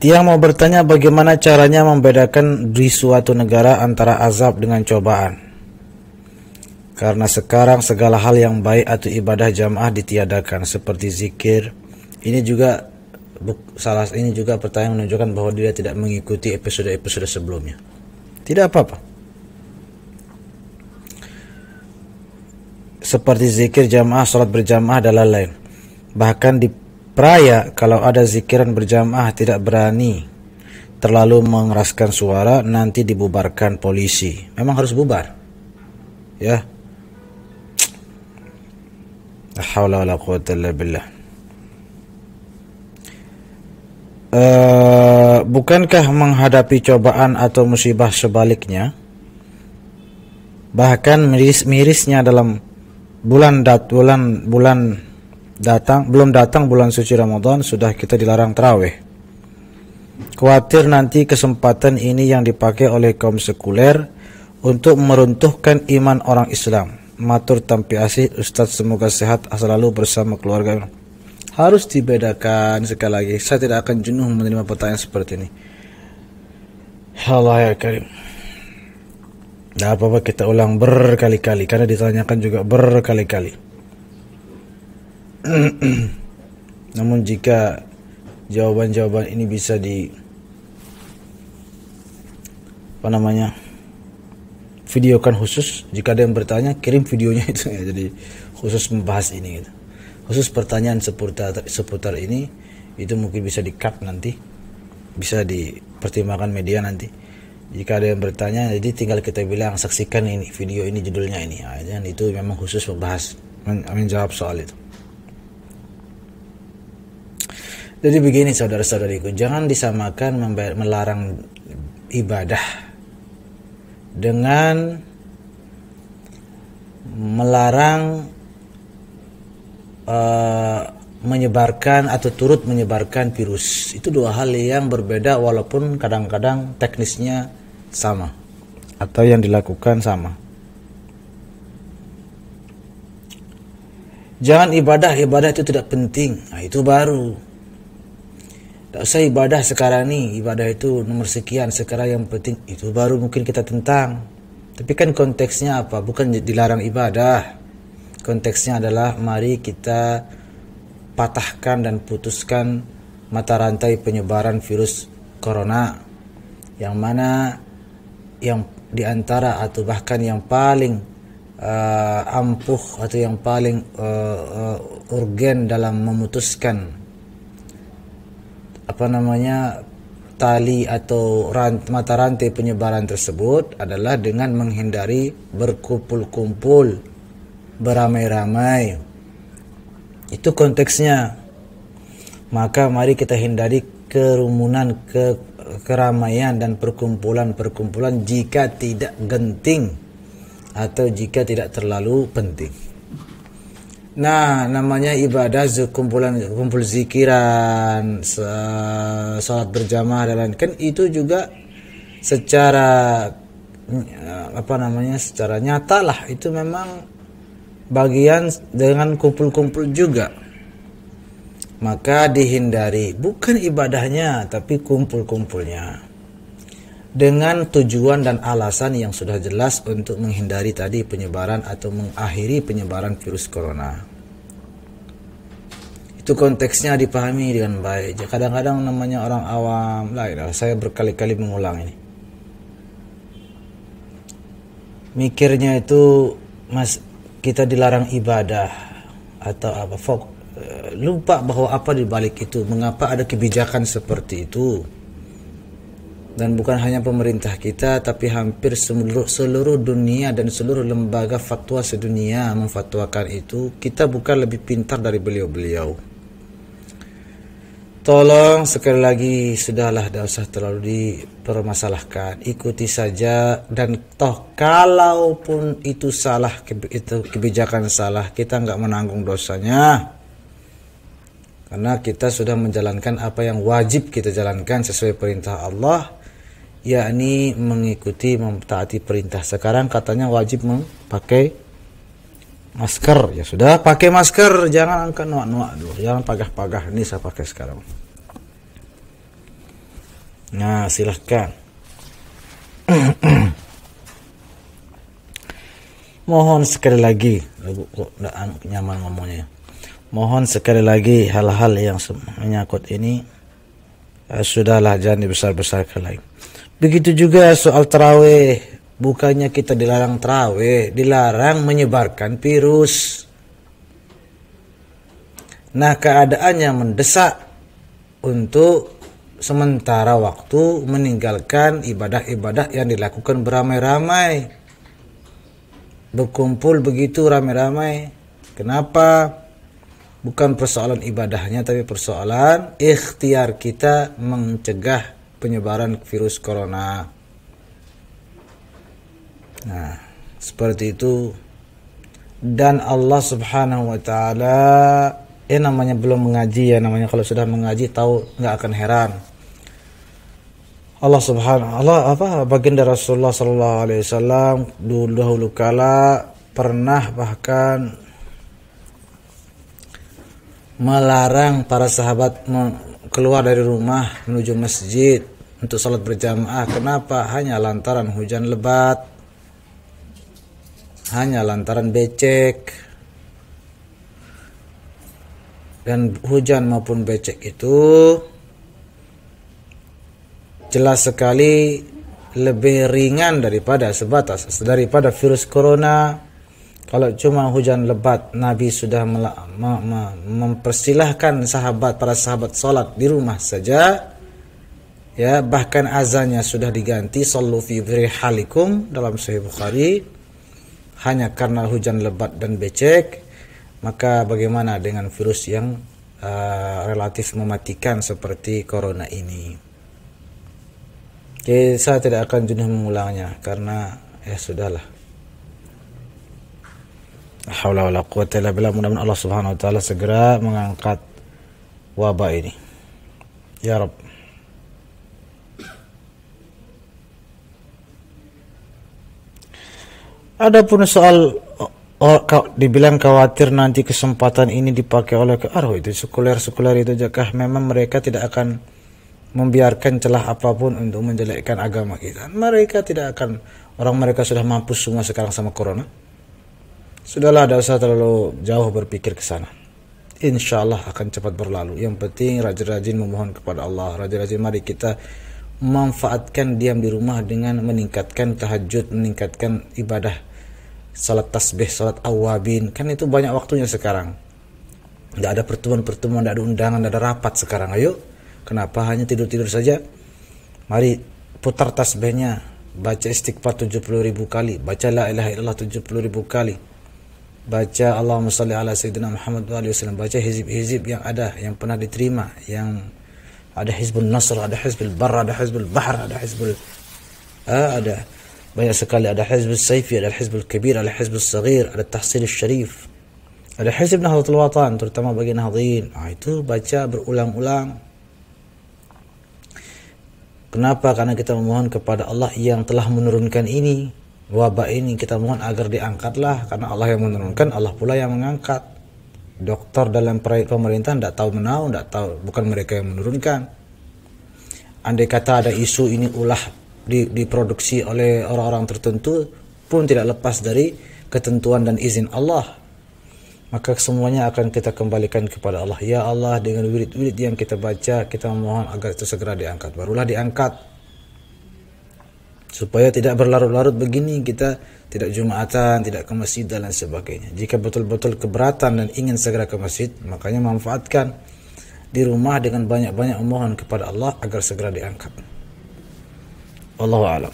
Yang mau bertanya bagaimana caranya membedakan di suatu negara antara azab dengan cobaan. Karena sekarang segala hal yang baik atau ibadah jamaah ditiadakan seperti zikir. Ini juga pertanyaan menunjukkan bahwa dia tidak mengikuti episode-episode sebelumnya. Tidak apa-apa. Seperti zikir jamaah, salat berjamaah dan lain-lain. Bahkan di Peraya, kalau ada zikiran berjamaah tidak berani terlalu mengeraskan suara, nanti dibubarkan polisi. Memang harus bubar, ya. La haula wala quwwata illa billah. Bukankah menghadapi cobaan atau musibah sebaliknya? Bahkan mirisnya dalam belum datang bulan suci Ramadan sudah kita dilarang tarawih. Khawatir nanti kesempatan ini yang dipakai oleh kaum sekuler untuk meruntuhkan iman orang Islam. Matur tampi asih Ustaz, semoga sehat selalu bersama keluarga. Harus dibedakan, sekali lagi saya tidak akan jenuh menerima pertanyaan seperti ini. Ya Allah ya Karim. Tidak apa-apa kita ulang berkali-kali karena ditanyakan juga berkali-kali. Namun jika jawaban-jawaban ini bisa videokan khusus, jika ada yang bertanya kirim videonya itu ya, jadi khusus membahas ini gitu. Khusus pertanyaan seputar ini itu mungkin bisa di-cut nanti, bisa dipertimbangkan media nanti. Jika ada yang bertanya, jadi tinggal kita bilang saksikan ini video ini judulnya ini. Dan itu memang khusus membahas menjawab soal itu. Jadi begini saudara-saudariku, jangan disamakan melarang ibadah dengan melarang menyebarkan atau turut menyebarkan virus. Itu dua hal yang berbeda walaupun kadang-kadang teknisnya sama atau yang dilakukan sama. Jangan ibadah itu tidak penting. Nah, itu baru. Tidak usah ibadah sekarang nih, ibadah itu nomor sekian, sekarang yang penting itu baru mungkin kita tentang. Tapi kan konteksnya apa? Bukan dilarang ibadah. Konteksnya adalah mari kita patahkan dan putuskan mata rantai penyebaran virus corona, yang mana yang diantara atau bahkan yang paling ampuh atau yang paling urgen dalam memutuskan tali atau mata rantai penyebaran tersebut adalah dengan menghindari berkumpul-kumpul, beramai-ramai. Itu konteksnya. Maka mari kita hindari kerumunan, keramaian dan perkumpulan jika tidak genting atau jika tidak terlalu penting. Nah, namanya ibadah, kumpul zikiran, salat berjamaah dan lain, kan itu juga secara secara nyata lah itu memang bagian dengan kumpul-kumpul juga. Maka dihindari bukan ibadahnya tapi kumpul-kumpulnya, dengan tujuan dan alasan yang sudah jelas untuk menghindari tadi penyebaran atau mengakhiri penyebaran virus corona. Itu konteksnya dipahami dengan baik. Kadang-kadang namanya orang awam, saya berkali-kali mengulang ini. Mikirnya itu kita dilarang ibadah atau apa, lupa bahwa apa di balik itu, mengapa ada kebijakan seperti itu. Dan bukan hanya pemerintah kita, tapi hampir seluruh dunia dan seluruh lembaga fatwa sedunia memfatwakan itu. Kita bukan lebih pintar dari beliau-beliau. Tolong sekali lagi, sudahlah, tidak usah terlalu dipermasalahkan. Ikuti saja, dan toh kalaupun itu salah, itu kebijakan salah, kita nggak menanggung dosanya. Karena kita sudah menjalankan apa yang wajib kita jalankan sesuai perintah Allah, yakni mengikuti, mentaati perintah. Sekarang katanya wajib memakai masker, ya sudah pakai masker, jangan angkat nuak-nuak dulu, jangan pagah-pagah. Ini saya pakai sekarang. Nah, silahkan. Mohon sekali lagi, kok nyaman ngomongnya. Mohon sekali lagi hal-hal yang menyangkut ini sudahlah, jangan dibesar-besarkan lagi. Begitu juga soal tarawih, bukannya kita dilarang tarawih, dilarang menyebarkan virus. Nah, keadaannya mendesak untuk sementara waktu meninggalkan ibadah-ibadah yang dilakukan beramai-ramai. Berkumpul begitu ramai-ramai. Kenapa? Bukan persoalan ibadahnya, tapi persoalan ikhtiar kita mencegah penyebaran virus corona. Nah, seperti itu. Dan Allah Subhanahu wa taala, namanya belum mengaji ya, namanya kalau sudah mengaji tahu, nggak akan heran. Allah Subhanahu baginda Rasulullah sallallahu alaihi wasallam dahulu kala pernah bahkan melarang para sahabat keluar dari rumah menuju masjid untuk salat berjamaah. Kenapa? Hanya lantaran hujan lebat, hanya lantaran becek. Dan hujan maupun becek itu jelas sekali lebih ringan daripada virus corona. Kalau cuma hujan lebat, Nabi sudah mempersilahkan para sahabat salat di rumah saja. Ya, bahkan azannya sudah diganti, sallu fi rihalikum, dalam Sahih Bukhari, hanya karena hujan lebat dan becek. Maka bagaimana dengan virus yang relatif mematikan seperti corona ini? Jadi saya tidak akan jenuh mengulangnya karena ya sudahlah. La haula wala quwwata illa billah. Mudah-mudahan Allah Subhanahu wa taala segera mengangkat wabah ini. Ya Rabb. Adapun soal dibilang khawatir nanti kesempatan ini dipakai oleh itu sekuler itu, jakah memang mereka tidak akan membiarkan celah apapun untuk menjelekkan agama kita. Mereka tidak akan, orang mereka sudah mampus semua sekarang sama corona. Sudahlah, tidak usah terlalu jauh berpikir ke sana. Insya Allah akan cepat berlalu. Yang penting rajin-rajin memohon kepada Allah. Rajin-rajin mari kita memanfaatkan diam di rumah dengan meningkatkan tahajud, meningkatkan ibadah, salat tasbih, salat awabin. Kan itu banyak waktunya sekarang. Tidak ada pertemuan-pertemuan, tidak ada undangan, tidak ada rapat sekarang. Ayo, kenapa hanya tidur-tidur saja? Mari putar tasbihnya, baca istighfar 70.000 kali, baca la ilaha illallah 70.000 kali, baca Allahumma salli ala sayyidina Muhammad wa alihi wasallam, baca hizib-hizib yang ada, yang pernah diterima, yang ada Hizbun Nasr, ada Hizbul Barr, ada Hizbul Bahr, ada Hizbul ada banyak sekali, ada Hizbul Sayfi, ada Hizbul Kabir, ada Hizbul Saghir, ada Tahsil Syarif, ada Hizb Nahdlatul Watan, terutama bagi Nahdliyin. Itu baca berulang-ulang. Kenapa? Karena kita memohon kepada Allah yang telah menurunkan ini, wabah ini, kita mohon agar diangkatlah, karena Allah yang menurunkan, Allah pula yang mengangkat. Dokter dalam pemerintahan tidak tahu menau, tidak tahu, bukan mereka yang menurunkan. Andai kata ada isu ini ulah diproduksi oleh orang-orang tertentu, pun tidak lepas dari ketentuan dan izin Allah. Maka semuanya akan kita kembalikan kepada Allah. Ya Allah, dengan wirid-wirid yang kita baca, kita memohon agar itu segera diangkat. Barulah diangkat. Supaya tidak berlarut-larut begini, kita tidak Jumatan, tidak ke masjid dan lain sebagainya. Jika betul-betul keberatan dan ingin segera ke masjid, makanya manfaatkan di rumah dengan banyak-banyak memohon kepada Allah agar segera diangkat. Wallahu a'lam.